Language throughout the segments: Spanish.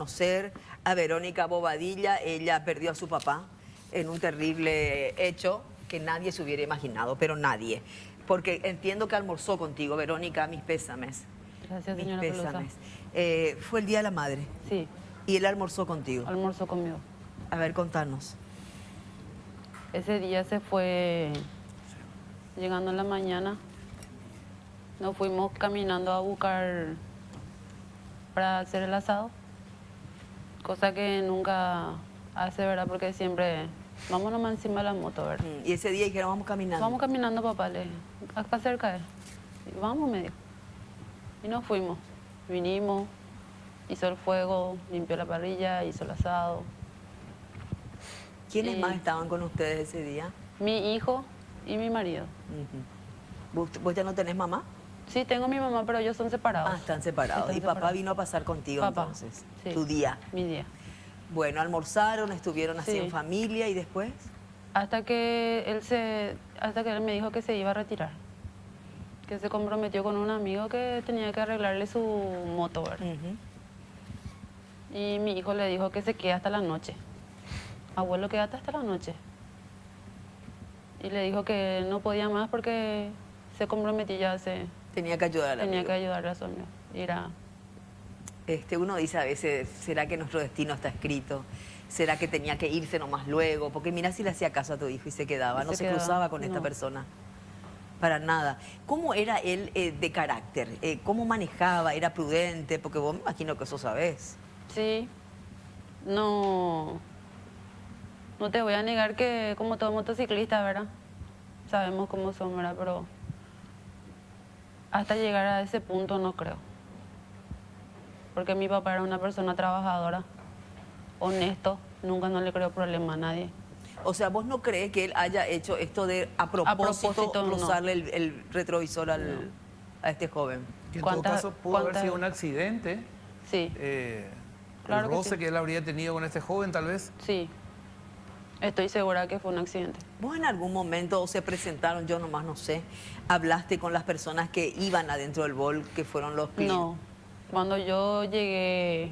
Conocer a Verónica Bobadilla. Ella perdió a su papá en un terrible hecho que nadie se hubiera imaginado, pero nadie. Porque entiendo que almorzó contigo, Verónica, mis pésames. Gracias, Mis señora Pelusa. pésames. Fue el Día de la Madre Sí, y él almorzó contigo. almorzó conmigo. A ver, contanos. Ese día se fue, llegando en la mañana, nos fuimos caminando a buscar para hacer el asado, cosa que nunca hace, ¿verdad? Porque siempre, vamos nomás encima de la moto, ¿verdad? Y ese día dijeron, vamos caminando. Vamos caminando, papá, acá cerca, Y vamos, me dijo. Y nos fuimos, vinimos, hizo el fuego, limpió la parrilla, hizo el asado. ¿Quiénes más estaban con ustedes ese día? Mi hijo y mi marido. ¿Vos ya no tenés mamá? Sí, tengo mi mamá, pero ellos son separados. Ah, están separados. Están Y papá separados. vino a pasar contigo Papá, entonces, sí, tu día. mi día. Bueno, almorzaron, estuvieron así Sí. en familia y después. Hasta que él me dijo que se iba a retirar. Que se comprometió con un amigo que tenía que arreglarle su moto, ¿verdad? Y mi hijo le dijo que se quede hasta la noche. Abuelo, quédate hasta la noche. Y le dijo que no podía más porque se comprometió ya, Tenía que ayudar al tenía amigo. que ayudarle a su amigo. Y era, Uno dice a veces, ¿será que nuestro destino está escrito? ¿Será que tenía que irse nomás luego? Porque mira si le hacía caso a tu hijo y se quedaba, Y no se se quedaba, cruzaba con esta no. persona. Para nada. ¿Cómo era él de carácter? ¿Cómo manejaba? ¿Era prudente? Porque vos me imagino que eso sabés. sí, no te voy a negar que como todo motociclista, ¿verdad? Sabemos cómo son, ¿verdad? Pero hasta llegar a ese punto no creo. Porque mi papá era una persona trabajadora, honesto, nunca no le creo problema a nadie. O sea, ¿vos no crees que él haya hecho esto de a propósito propósito, no. rozarle el retrovisor a este joven? Que en todo ¿Cuántas- caso pudo haber cuántas- sido un accidente. Sí, Claro El que roce sí. que él habría tenido con este joven, tal vez. sí. Estoy segura que fue un accidente. ¿Vos en algún momento se presentaron, yo nomás no sé, hablaste con las personas que iban adentro del bol, que fueron los clientes? No. Cuando yo llegué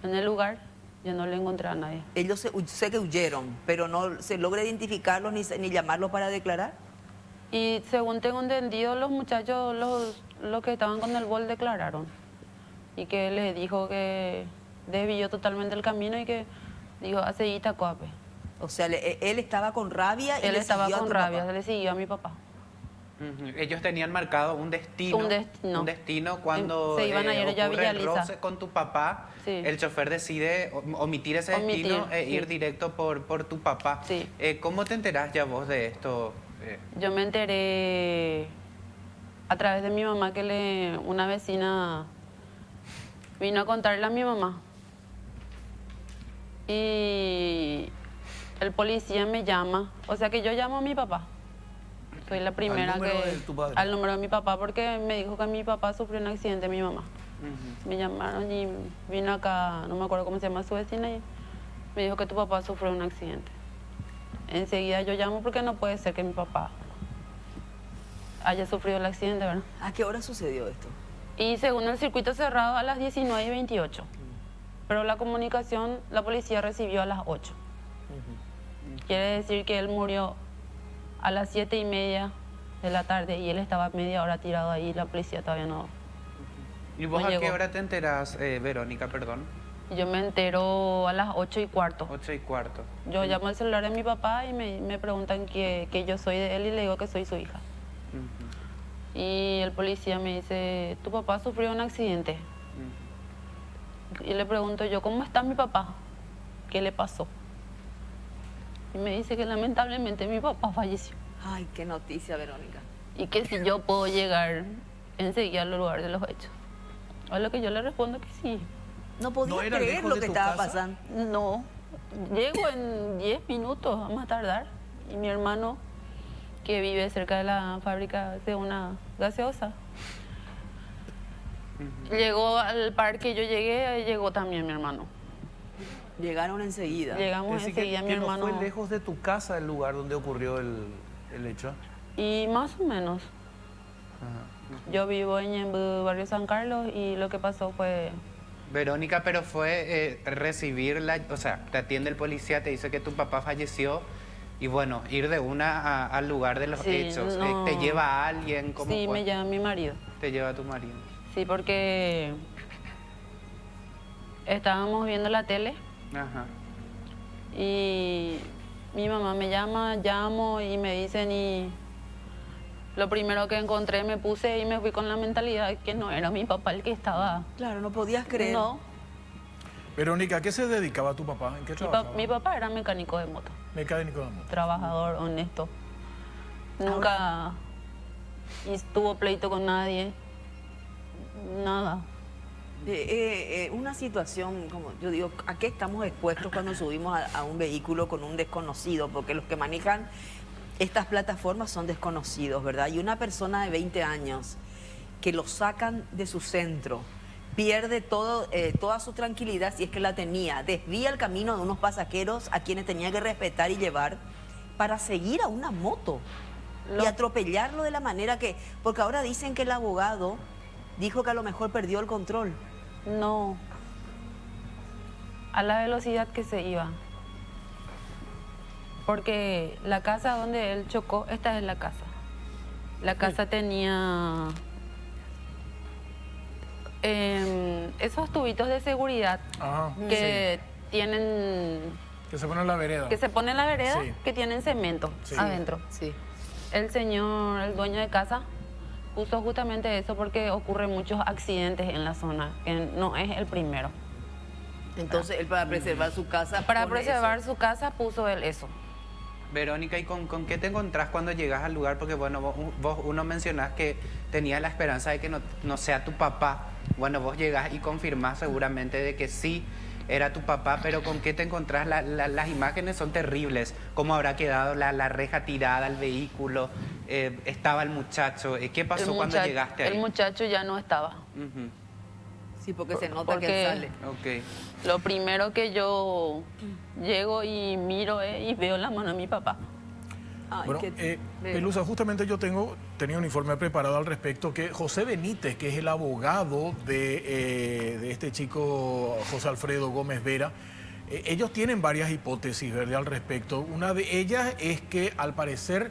en el lugar, yo no le encontré a nadie. Ellos sé que huyeron, pero no se logra identificarlos ni llamarlos para declarar. Y según tengo entendido, los muchachos, los que estaban con el bol declararon. Y que les dijo que desvió totalmente el camino y que dijo, hace Itacoape. O sea, él estaba con rabia y Él le estaba siguió a con tu rabia, papá. le siguió a mi papá. Ellos tenían marcado un destino. Un destino. Cuando Se iban a ir ya a ocurre el Villa Lisa. roce con tu papá, Sí. el chofer decide omitir ese destino e sí. ir directo por tu papá. Sí. ¿Cómo te enterás ya vos de esto? Yo me enteré a través de mi mamá que una vecina vino a contarle a mi mamá. Y el policía me llama, o sea que yo llamo a mi papá. Soy la primera número que... de tu padre. Al número de mi papá, porque me dijo que mi papá sufrió un accidente, mi mamá. Me llamaron y vino acá, no me acuerdo cómo se llama su vecina, y me dijo que tu papá sufrió un accidente. Enseguida yo llamo porque no puede ser que mi papá haya sufrido el accidente, ¿verdad? ¿A qué hora sucedió esto? Y según el circuito cerrado a las 19:28. Pero la comunicación, la policía recibió a las 8. Quiere decir que él murió a las 7:30 de la tarde y él estaba media hora tirado ahí y la policía todavía no. ¿Y vos No a qué llegó. hora te enterás, Verónica, perdón? Yo me entero a las 8:15. 8:15. Yo llamo al celular de mi papá y me preguntan que yo soy de él y le digo que soy su hija. Y el policía me dice, tu papá sufrió un accidente. Y le pregunto yo, ¿cómo está mi papá? ¿Qué le pasó? Y me dice que lamentablemente mi papá falleció. Ay, qué noticia, Verónica. Y que si yo puedo llegar enseguida al lugar de los hechos. A lo que yo le respondo que sí. No podía ¿No era creer lejos lo de que tu estaba casa? pasando. No, llego en 10 minutos, vamos a tardar. Y mi hermano, que vive cerca de la fábrica de una gaseosa, llegó al parque, yo llegué, llegó también mi hermano. Llegaron enseguida. Llegamos Es decir, que- enseguida, mi que no hermano. fue lejos de tu casa el lugar donde ocurrió el hecho. Y más o menos. Yo vivo en Ñemby, barrio San Carlos, y lo que pasó fue Verónica, pero fue recibir o sea, te atiende el policía, te dice que tu papá falleció y bueno, ir de una al lugar de los Sí, hechos. no. ¿Te lleva a alguien? ¿Cómo Sí, fue? me llama mi marido. Te lleva a tu marido. Sí, porque estábamos viendo la tele Ajá. y mi mamá me llama, llamo y me dicen y lo primero que encontré me puse y me fui con la mentalidad de que no era mi papá el que estaba. Claro, no podías creer. No, Verónica, ¿a qué se dedicaba tu papá? ¿En qué trabajaba? mi papá era mecánico de moto, Mecánico de moto. trabajador, honesto. Nunca tuvo pleito con nadie, nada. Una situación, como yo digo, ¿a qué estamos expuestos cuando subimos a un vehículo con un desconocido? Porque los que manejan estas plataformas son desconocidos, ¿verdad? Y una persona de 20 años que lo sacan de su centro, pierde toda su tranquilidad, si es que la tenía, desvía el camino de unos pasajeros a quienes tenía que respetar y llevar para seguir a una moto y atropellarlo de la manera que... Porque ahora dicen que el abogado dijo que a lo mejor perdió el control. No, a la velocidad que se iba. Porque la casa donde él chocó, esta es la casa. La casa tenía esos tubitos de seguridad Ajá. que tienen, Que se pone en la vereda. que se ponen en la vereda, Sí. que tienen cemento Sí. adentro. Sí. El señor, el dueño de casa, puso justamente eso porque ocurren muchos accidentes en la zona, que no es el primero. Entonces él para preservar su casa... Para pone preservar eso. su casa puso él eso. Verónica, ¿y con qué te encontrás cuando llegas al lugar? Porque bueno, uno mencionás que tenías la esperanza de que no sea tu papá. Bueno, vos llegás y confirmás seguramente de que sí era tu papá, pero ¿con qué te encontrás? Las imágenes son terribles. ¿Cómo habrá quedado la reja tirada al vehículo? Estaba el muchacho. ¿Qué pasó cuando llegaste ahí? El muchacho ya no estaba. Ujú. Sí, porque se nota Porque- que él sale. Ok. Lo primero que yo llego y miro y veo la mano de mi papá. Ay, Bueno, qué- Pelusa, justamente yo tenía un informe preparado al respecto que José Benítez, que es el abogado de este chico José Alfredo Gómez Vera, ellos tienen varias hipótesis, ¿verdad?, al respecto. Una de ellas es que al parecer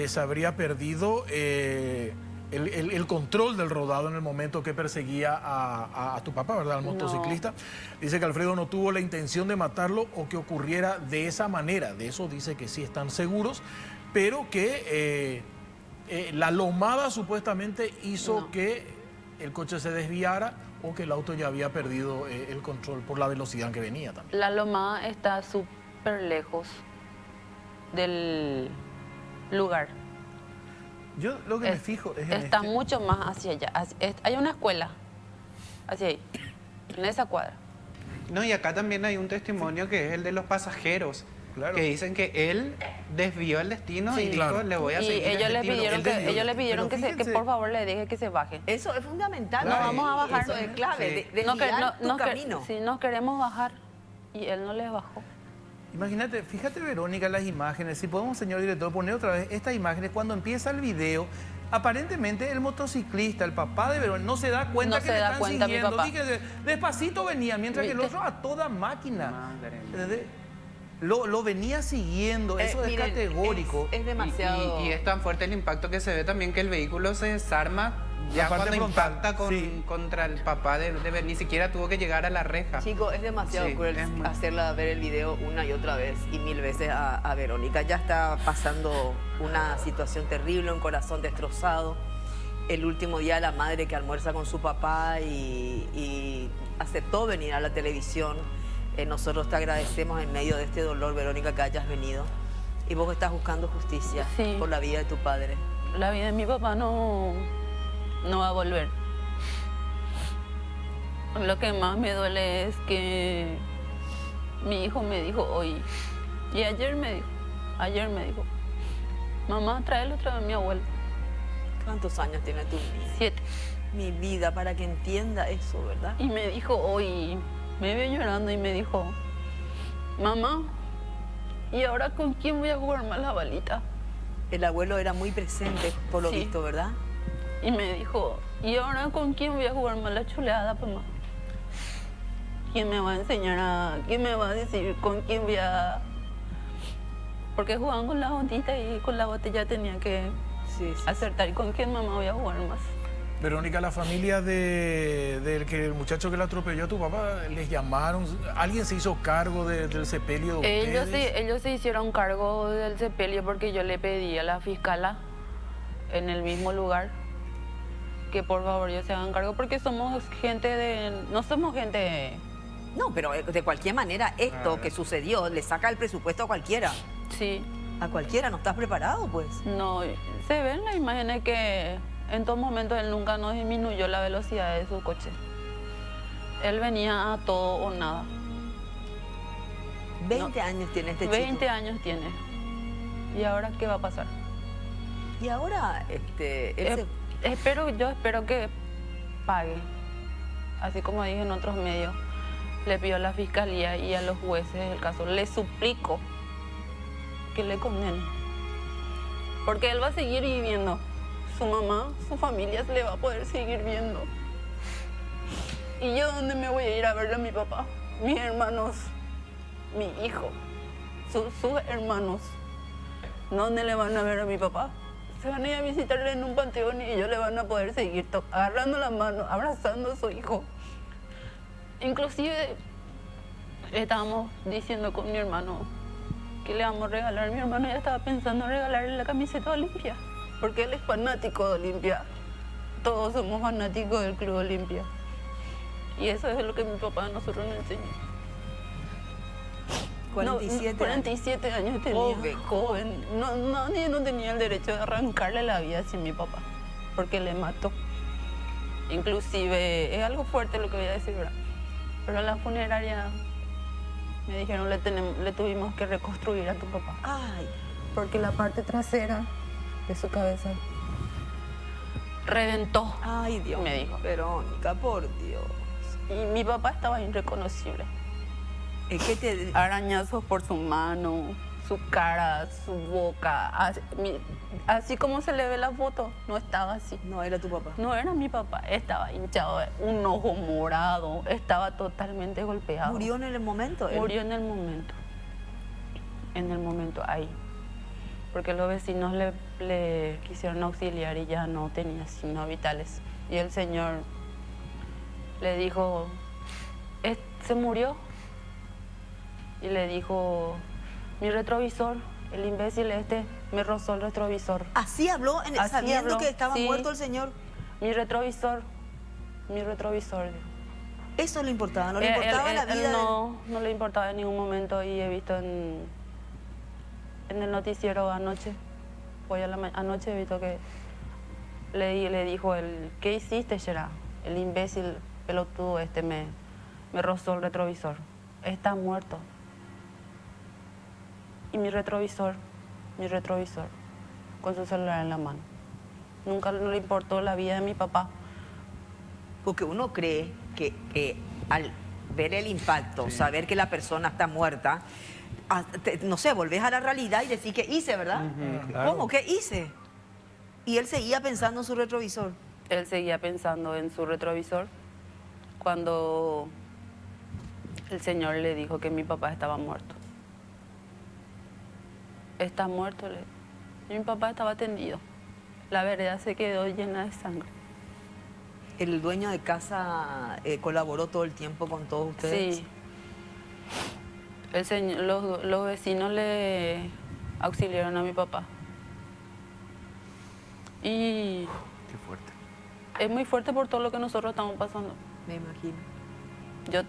se habría perdido el control del rodado en el momento que perseguía a tu papá, ¿verdad?, al motociclista. Dice que Alfredo no tuvo la intención de matarlo o que ocurriera de esa manera. De eso dice que sí están seguros, pero que la lomada supuestamente hizo que el coche se desviara o que el auto ya había perdido el control por la velocidad en que venía también. La lomada está súper lejos del lugar. Yo lo que me fijo es en Está este- mucho más hacia allá. Hay una escuela hacia ahí, en esa cuadra. No, y acá también hay un testimonio que es el de los pasajeros. Claro. Que dicen que él desvió el destino y Sí. dijo, Claro. le voy a Y seguir ellos el le destino. pidieron Él desvió. ellos le pidieron Pero que fíjense- por favor le deje que se baje. Eso es fundamental. Claro. ¿no? Vamos a bajar. Eso es clave, Sí. desviar tu camino. Sí, nos queremos bajar y él no les bajó. Imagínate, fíjate Verónica las imágenes, si podemos señor director poner otra vez estas imágenes, cuando empieza el video, aparentemente el motociclista, el papá de Verónica, no se da cuenta No que se le da están cuenta, mi siguiendo. papá. Dije, despacito venía, mientras que el ¿Viste? otro a toda máquina. Madre mía. ¿Entendés? Lo venía siguiendo, eso es Miren, categórico. Es demasiado... Y es tan fuerte el impacto que se ve también que el vehículo se desarma ya La parte cuando frontal, impacta sí. contra el papá ni siquiera tuvo que llegar a la reja. Chicos, es demasiado Sí, cruel es muy- hacerla ver el video una y otra vez y mil veces a Verónica. Ya está pasando una situación terrible, un corazón destrozado. El último día la madre que almuerza con su papá y aceptó venir a la televisión. Nosotros te agradecemos en medio de este dolor, Verónica, que hayas venido. Y vos estás buscando justicia Sí. por la vida de tu padre. La vida de mi papá no va a volver. Lo que más me duele es que mi hijo me dijo hoy, y ayer me dijo, mamá, tráele otra vez a mi abuelo. ¿Cuántos años tiene tu niña? 7. Mi vida, para que entienda eso, ¿verdad? Y me dijo hoy, me vio llorando y me dijo, mamá, ¿y ahora con quién voy a jugar más la balita? El abuelo era muy presente, por lo Sí. visto, ¿verdad? Y me dijo, ¿y ahora con quién voy a jugar más la chuleada, mamá? ¿quién me va a enseñar quién me va a decir con quién voy a...? Porque jugaban con la ondita y con la botella tenía que Sí, sí. acertar con quién mamá voy a jugar más. Verónica, la familia del que el muchacho que le atropelló a tu papá, ¿les llamaron? ¿Alguien se hizo cargo del sepelio de ustedes? Ellos se hicieron cargo del sepelio porque yo le pedí a la fiscala en el mismo lugar que por favor ellos se hagan cargo porque somos gente no somos gente... No, pero de cualquier manera, esto Claro. que sucedió le saca el presupuesto a cualquiera. Sí, A cualquiera, ¿no estás preparado, pues? no, se ven las imágenes que en todo momento él nunca nos disminuyó la velocidad de su coche. Él venía a todo o nada. 20 años tiene este 20 chico. años tiene. ¿Y ahora qué va a pasar? Y ahora, él Yo espero que pague. Así como dije en otros medios, le pido a la fiscalía y a los jueces del caso, le suplico que le condenen. Porque él va a seguir viviendo. Su mamá, su familia se le va a poder seguir viendo. ¿Y yo dónde me voy a ir a verle a mi papá? Mis hermanos, mi hijo, sus hermanos. ¿Dónde le van a ver a mi papá? Se van a ir a visitarle en un panteón y ellos le van a poder seguir agarrando la mano, abrazando a su hijo. Inclusive estábamos diciendo con mi hermano que le vamos a regalar. Mi hermano ya estaba pensando en regalarle la camiseta de Olimpia, porque él es fanático de Olimpia. Todos somos fanáticos del Club Olimpia. Y eso es lo que mi papá a nosotros nos enseñó. 47 No, 47 años tenía, joven. Nadie no tenía el derecho de arrancarle la vida sin mi papá, porque le mató. Inclusive, es algo fuerte lo que voy a decir, ¿verdad? Pero en la funeraria me dijeron, le tuvimos que reconstruir a tu papá. Ay, Porque la parte trasera de su cabeza reventó. ay, Dios. Me dijo. Verónica, por Dios. Y mi papá estaba irreconocible. Es que te... Arañazos por su mano, su cara, su boca. Así como se le ve la foto, no estaba así. No era tu papá. No era mi papá, estaba hinchado, un ojo morado, estaba totalmente golpeado. ¿Murió en el momento? él? Murió en el momento ahí. Porque los vecinos le quisieron auxiliar y ya no tenía signos vitales. Y el señor le dijo, ¿se murió? Y le dijo, mi retrovisor, el imbécil me rozó el retrovisor. Así habló, Así sabiendo habló, que estaba sí. muerto el señor. Mi retrovisor. Eso le importaba, no le importaba la vida. No le importaba en ningún momento y he visto en el noticiero anoche, anoche he visto que le dijo ¿qué hiciste, Shera? El imbécil pelotudo me rozó el retrovisor. Está muerto. Y mi retrovisor, con su celular en la mano. Nunca le importó la vida de mi papá. Porque uno cree que al ver el impacto, saber que la persona está muerta, no sé, volvés a la realidad y decís, ¿qué hice, verdad? claro. ¿Cómo? ¿Qué hice? Y él seguía pensando en su retrovisor. Él seguía pensando en su retrovisor cuando el señor le dijo que mi papá estaba muerto. Está muerto, y mi papá estaba tendido. La vereda se quedó llena de sangre. ¿El dueño de casa colaboró todo el tiempo con todos ustedes? Sí. Los vecinos le auxiliaron a mi papá. Y Qué fuerte. es muy fuerte por todo lo que nosotros estamos pasando. Me imagino. Yo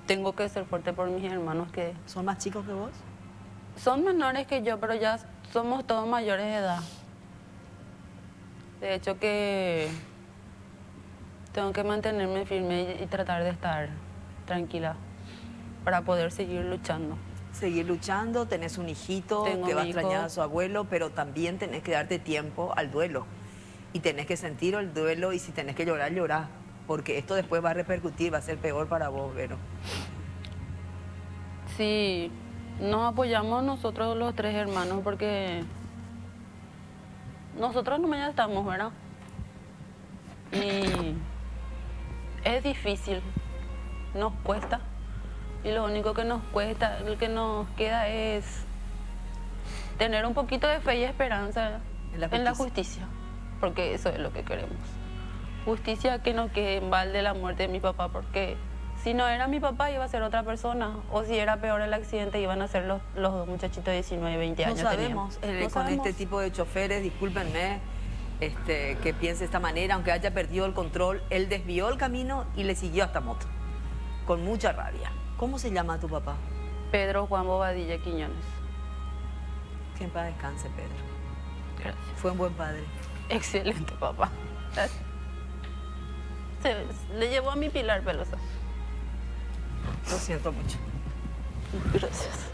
tengo que ser fuerte por mis hermanos que ¿Son más chicos que vos? son menores que yo, pero ya somos todos mayores de edad. De hecho que tengo que mantenerme firme y tratar de estar tranquila para poder seguir luchando. Seguir luchando, tenés un hijito Tengo que va a un hijo. extrañar a su abuelo, pero también tenés que darte tiempo al duelo. Y tenés que sentir el duelo y si tenés que llorar, llorar. Porque esto después va a repercutir, va a ser peor para vos, Vero. Sí, nos apoyamos nosotros los tres hermanos porque nosotros no ya estamos, ¿verdad? Y es difícil, nos cuesta, Y lo único que nos cuesta, lo que nos queda es tener un poquito de fe y esperanza en la justicia, porque eso es lo que queremos. Justicia, que no quede en balde la muerte de mi papá, porque si no era mi papá iba a ser otra persona, o si era peor el accidente iban a ser los dos muchachitos de 19 y 20 años. No sabemos, tenían. No con sabemos. este tipo de choferes, discúlpenme, que piense de esta manera, aunque haya perdido el control, él desvió el camino y le siguió hasta moto, con mucha rabia. ¿Cómo se llama tu papá? Pedro Juan Bobadilla Quiñones. Que en paz descanse, Pedro. Gracias. Fue un buen padre. Excelente, papá. Le llevó a mi Pilar Pelosa. Lo siento mucho. Gracias.